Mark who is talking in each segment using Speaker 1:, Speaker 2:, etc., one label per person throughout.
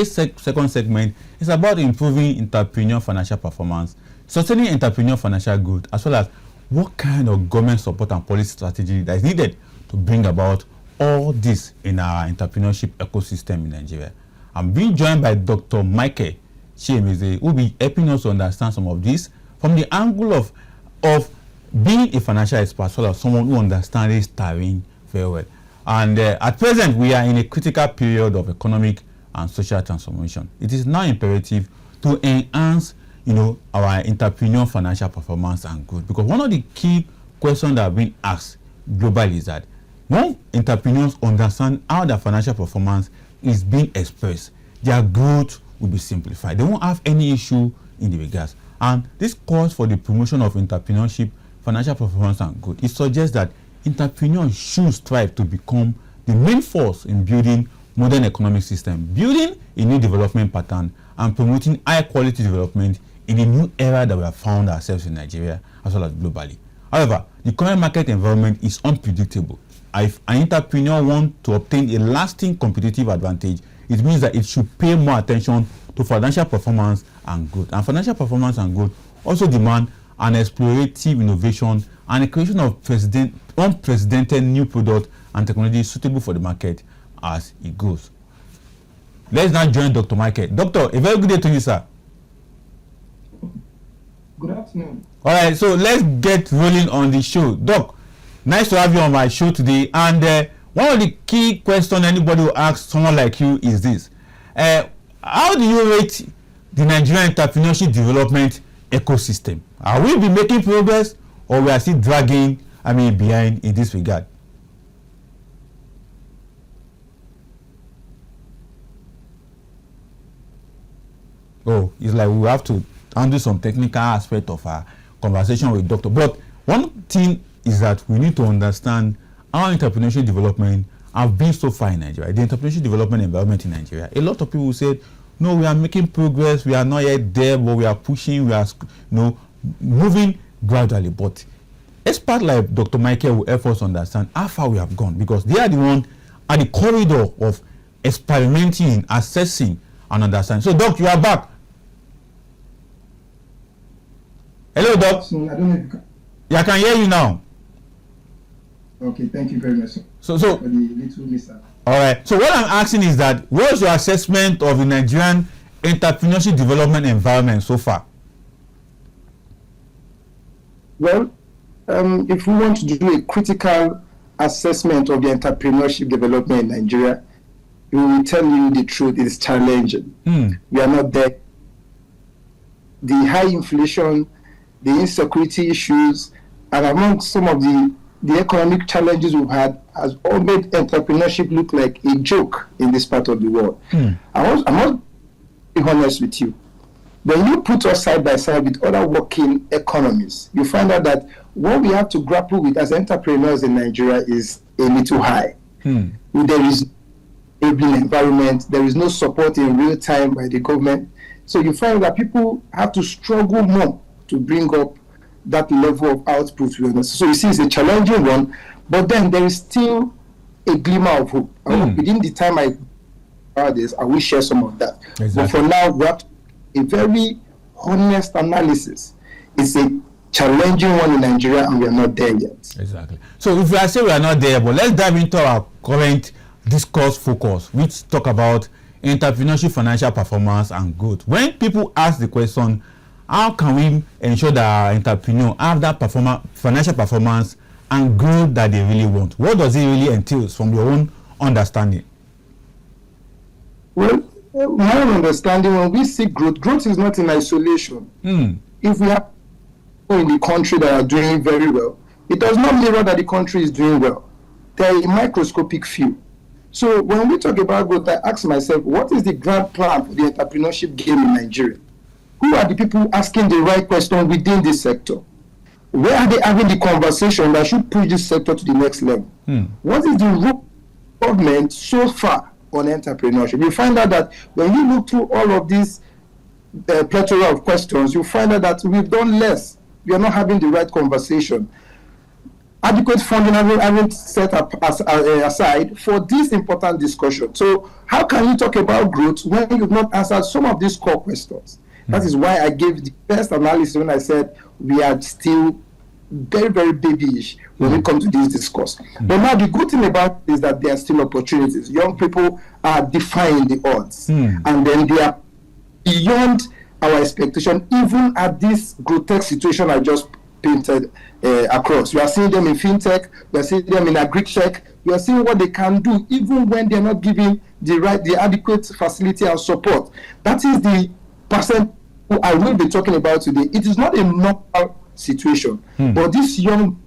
Speaker 1: second segment is about improving entrepreneurial financial performance, sustaining entrepreneurial financial growth, as well as what kind of government support and policy strategy that is needed to bring about all this in our entrepreneurship ecosystem in Nigeria. I'm being joined by Dr. Michael Chiemelie, who will be helping us to understand some of this from the angle of being a financial expert, as well as someone who understands this terrain very well. And at present, we are in a critical period of economic and social transformation. It is now imperative to enhance, our entrepreneurial financial performance and growth. Because one of the key questions that have been asked globally is that when entrepreneurs understand how their financial performance is being expressed, their growth will be simplified. They won't have any issue in the regards. And this calls for the promotion of entrepreneurship, financial performance and growth. It suggests that entrepreneurs should strive to become the main force in building modern economic system, building a new development pattern, and promoting high quality development in a new era that we have found ourselves in Nigeria as well as globally. However, the current market environment is unpredictable. If an entrepreneur wants to obtain a lasting competitive advantage, it means that it should pay more attention to financial performance and growth. And financial performance and growth also demand an explorative innovation and a creation of unprecedented new product and technology suitable for the market as it goes. Let's now join Dr. Michael. Doctor, a very good day to you, sir.
Speaker 2: Good afternoon.
Speaker 1: All right, so let's get rolling on the show. Doc, nice to have you on my show today. And one of the key questions anybody will ask someone like you is this. How do you rate the Nigerian entrepreneurship development ecosystem? Are we be making progress, or we are still dragging behind in this regard? Oh, it's like we have to handle some technical aspect of our conversation with Doctor. But one thing is that we need to understand how entrepreneurship development have been so far in Nigeria, the entrepreneurship development environment in Nigeria. A lot of people said, no, we are making progress, we are not yet there, but we are pushing, we are moving gradually. But experts like Dr. Michael will help us understand how far we have gone, because they are the one at the corridor of experimenting, assessing, and understanding. So, Doc, you are back. Hello, Doc.
Speaker 2: So, I don't know if you can...
Speaker 1: Yeah, I can hear you now.
Speaker 2: Okay, thank you very much.
Speaker 1: So
Speaker 2: for the little mishap.
Speaker 1: All right. So what I'm asking is that, what's your assessment of the Nigerian entrepreneurship development environment so far?
Speaker 2: Well, if we want to do a critical assessment of the entrepreneurship development in Nigeria, we will tell you the truth, it is challenging. We are not there. The high inflation, the insecurity issues, and among some of the economic challenges we've had has all made entrepreneurship look like a joke in this part of the world. I must be honest with you. When you put us side by side with other working economies, you find out that what we have to grapple with as entrepreneurs in Nigeria is a little high. There is no enabling environment, there is no support in real time by the government. So you find that people have to struggle more to bring up that level of output. So you see, it's a challenging one, but then there is still a glimmer of hope. Within the time I will share some of that. Exactly. But for now, we have a very honest analysis. It's a challenging one in Nigeria, and we are not there yet.
Speaker 1: Exactly. So if we are saying we are not there, but let's dive into our current discourse focus, which talk about entrepreneurship, financial performance, and growth. When people ask the question, how can we ensure that our entrepreneur have that financial performance and growth that they really want? What does it really entail from your own understanding?
Speaker 2: Well, my own understanding, when we see growth is not in isolation. If we have people in the country that are doing very well, it does not mirror that the country is doing well. They are a microscopic few. So when we talk about growth, I ask myself, what is the grand plan for the entrepreneurship game in Nigeria? Who are the people asking the right question within this sector? Where are they having the conversation that should push this sector to the next level? What is the role of government so far on entrepreneurship? You find out that when you look through all of these plethora of questions, you find out that we've done less. We are not having the right conversation. adequate funding haven't set up aside for this important discussion. So how can you talk about growth when you've not answered some of these core questions? That is why I gave the first analysis when I said we are still very, very babyish when we come to this discourse. But now the good thing about it is that there are still opportunities. Young people are defying the odds, and then they are beyond our expectation, even at this grotesque situation I just painted across. We are seeing them in fintech, we are seeing them in agri-tech, we are seeing what they can do even when they're not giving the adequate facility and support. That is the percent who I will be talking about today. It is not a normal situation, but this young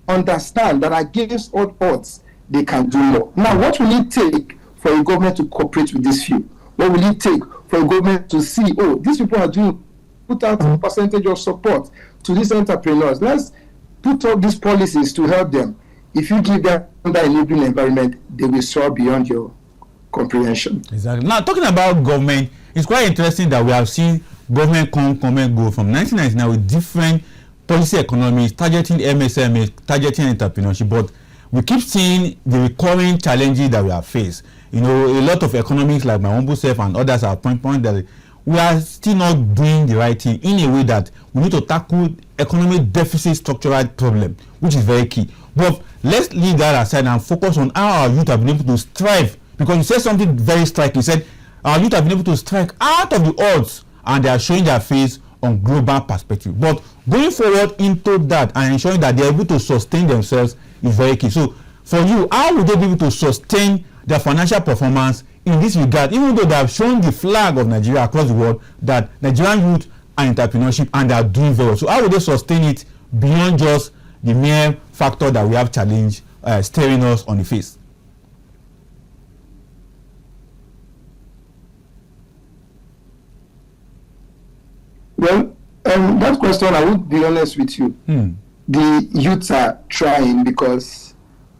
Speaker 2: understand that against all odds they can do more. Now, what will it take for a government to cooperate with this few? What will it take for a government to see, oh, these people are doing, put out a percentage of support to these entrepreneurs? Let's put up these policies to help them. If you give them under enabling environment, they will soar beyond your comprehension.
Speaker 1: Exactly. Now, talking about government, it's quite interesting that we have seen government come and go from 1999 with different policy economies targeting MSMEs, targeting entrepreneurship, but we keep seeing the recurring challenges that we have faced. You know, a lot of economics like my humble self and others are point that we are still not doing the right thing in a way that we need to tackle economic deficit structural problem, which is very key. But let's leave that aside and focus on how our youth have been able to strive, because you said something very striking. You said our youth have been able to strike out of the odds and they are showing their face on global perspective. But going forward into that and ensuring that they are able to sustain themselves is very key. So for you, how would they be able to sustain their financial performance in this regard, even though they have shown the flag of Nigeria across the world that Nigerian youth are entrepreneurship and they are doing very well? So how would they sustain it beyond just the mere factor that we have challenge staring us on the face?
Speaker 2: Well, that question, I would be honest with you. The youths are trying, because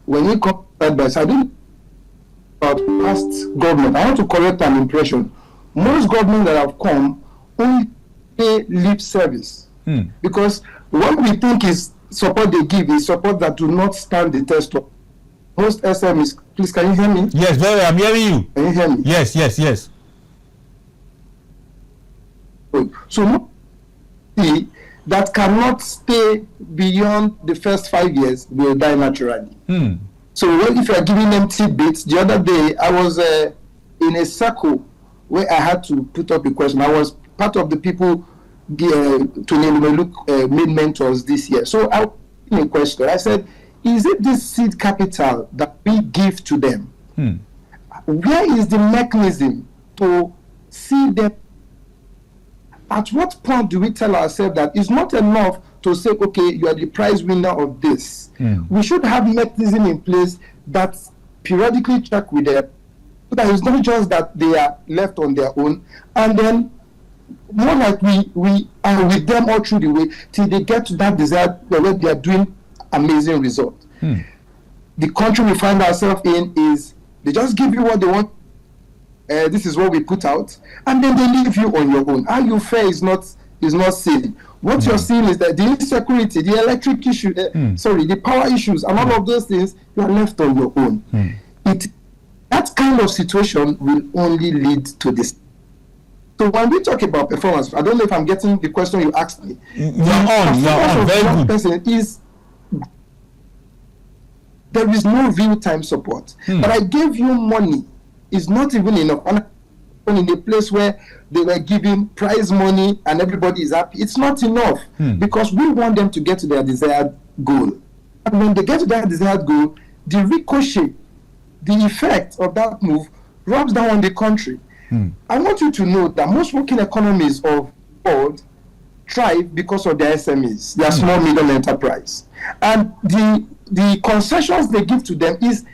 Speaker 2: when you come by side about past government, I want to correct an impression. Most governments that have come only pay lip service, because what we think is support they give is support that do not stand the test of most SMEs. Please, can you hear me?
Speaker 1: Yes, very. I'm hearing you.
Speaker 2: Can you hear me?
Speaker 1: Yes.
Speaker 2: So that cannot stay beyond the first 5 years will die naturally. So if you are giving them tidbits, the other day I was in a circle where I had to put up a question. I was part of the people to made mentors this year. So I asked a question. I said, is it this seed capital that we give to them? Where is the mechanism to see them? At what point do we tell ourselves that it's not enough to say, okay, you are the prize winner of this? We should have mechanism in place that periodically check with them, so that it's not just that they are left on their own, and then more like we are with them all through the way till they get to that desired where they are doing amazing results. The country we find ourselves in is they just give you what they want. This is what we put out, and then they leave you on your own. How you fare is not seen. What you're seeing is that the insecurity, the electric issue, the power issues, and all of those things, you are left on your own. That kind of situation will only lead to this. So when we talk about performance, I don't know if I'm getting the question you asked me.
Speaker 1: You're on. Very good.
Speaker 2: There is no real-time support. But I gave you money. It's not even enough. In a place where they were giving prize money and everybody is happy, it's not enough, because we want them to get to their desired goal. And when they get to their desired goal, the ricochet, the effect of that move rubs down on the country. I want you to know that most working economies of the world thrive because of their SMEs, their small middle enterprise. And the concessions they give to them is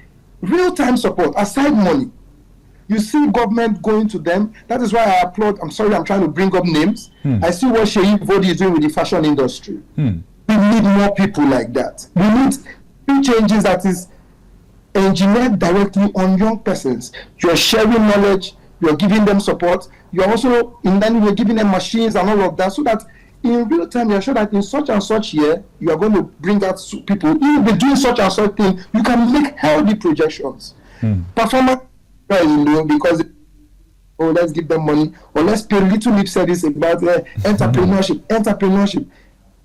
Speaker 2: real-time support, aside money. You see government going to them. That is why I applaud. I'm sorry, I'm trying to bring up names. I see what Sheyi Vodi is doing with the fashion industry. We need more people like that. We need changes that is engineered directly on young persons. You're sharing knowledge. You're giving them support. You're also, in that way, giving them machines and all of that, so that in real time, you're sure that in such and such year, you are going to bring out people. You will be doing such and such thing. You can make healthy projections. Performance, because let's give them money, or let's pay little lip service about entrepreneurship.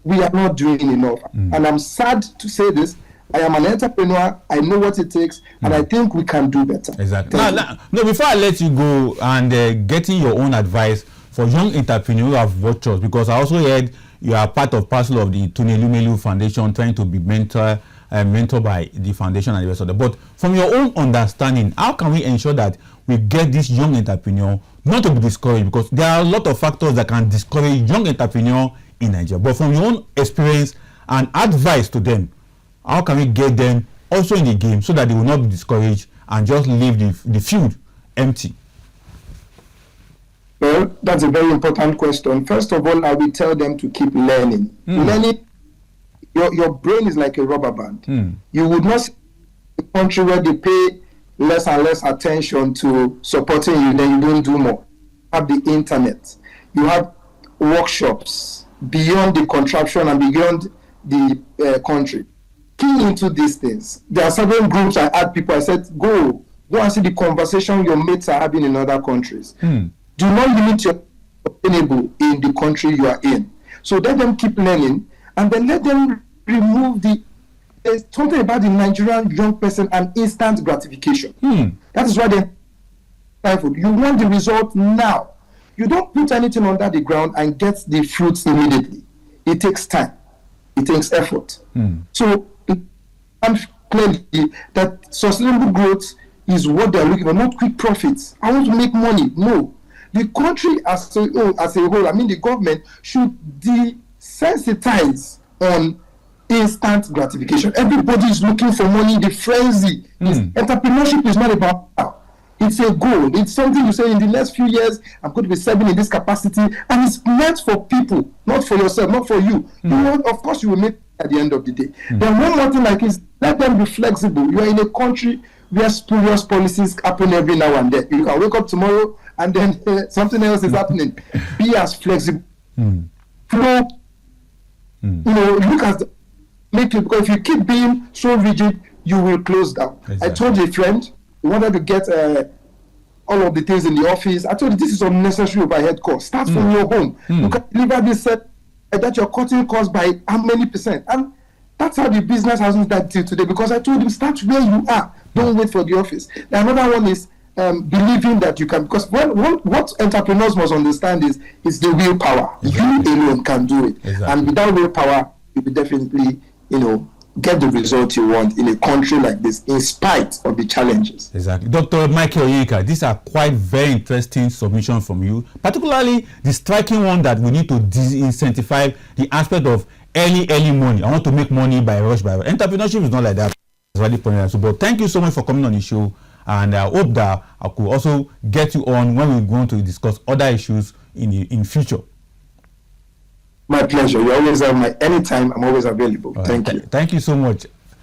Speaker 2: We are not doing enough. And I'm sad to say this. I am an entrepreneur. I know what it takes, and I think we can do better.
Speaker 1: Exactly. Now, before I let you go and getting your own advice for young entrepreneurs who have watched us, because I also heard you are part of parcel of the Chiemelie Foundation, trying to be mentored by the foundation and the rest of that. But from your own understanding, how can we ensure that we get this young entrepreneur not to be discouraged? Because there are a lot of factors that can discourage young entrepreneur in Nigeria. But from your own experience and advice to them, how can we get them also in the game so that they will not be discouraged and just leave the field empty?
Speaker 2: Well, that's a very important question. First of all, I will tell them to keep learning. Learning, your brain is like a rubber band. You would not see a country where they pay less and less attention to supporting you, then you don't do more. You have the internet. You have workshops beyond the contraption and beyond the country. Key into these things. There are several groups I had people, I said, go and see the conversation your mates are having in other countries. Do not limit your sustainable in the country you are in. So let them keep learning, and then let them remove there's something about the Nigerian young person and instant gratification. That is why you want the result now. You don't put anything under the ground and get the fruits immediately. It takes time. It takes effort. So I'm clearly that sustainable growth is what they're looking for, not quick profits. I want to make money. No. The country as a whole, I mean the government, should desensitize on instant gratification. Everybody is looking for money. The frenzy. Entrepreneurship is not about how. It's a goal. It's something you say in the next few years, I'm going to be serving in this capacity, and it's meant for people, not for yourself, not for you. Of course, you will make at the end of the day. Then one more thing like this, let them be flexible. You are in a country where spurious policies happen every now and then. You can wake up tomorrow and then something else is happening. Be as flexible. Flow. Look at because if you keep being so rigid, you will close down. Exactly. I told a friend who wanted to get all of the things in the office. I told you this is unnecessary overhead cost. Start from your home. You can deliver this set that you're cutting costs by how many percent, and that's how the business has been done till today, because I told him start where you are, don't wait for the office. The another one is believing that you can, because what entrepreneurs must understand is the willpower. Exactly. You alone can do it. Exactly. And without willpower, you will definitely get the result you want in a country like this, in spite of the challenges.
Speaker 1: Exactly. Dr. Michael Onyeka, these are quite very interesting submissions from you, particularly the striking one that we need to incentivize the aspect of early money. I want to make money by rush. Entrepreneurship is not like that. It's really pointless. But thank you so much for coming on the show, and I hope that I could also get you on when we're going to discuss other issues in future.
Speaker 2: My pleasure. You always have anytime. I'm always available. Thank you.
Speaker 1: Thank you so much.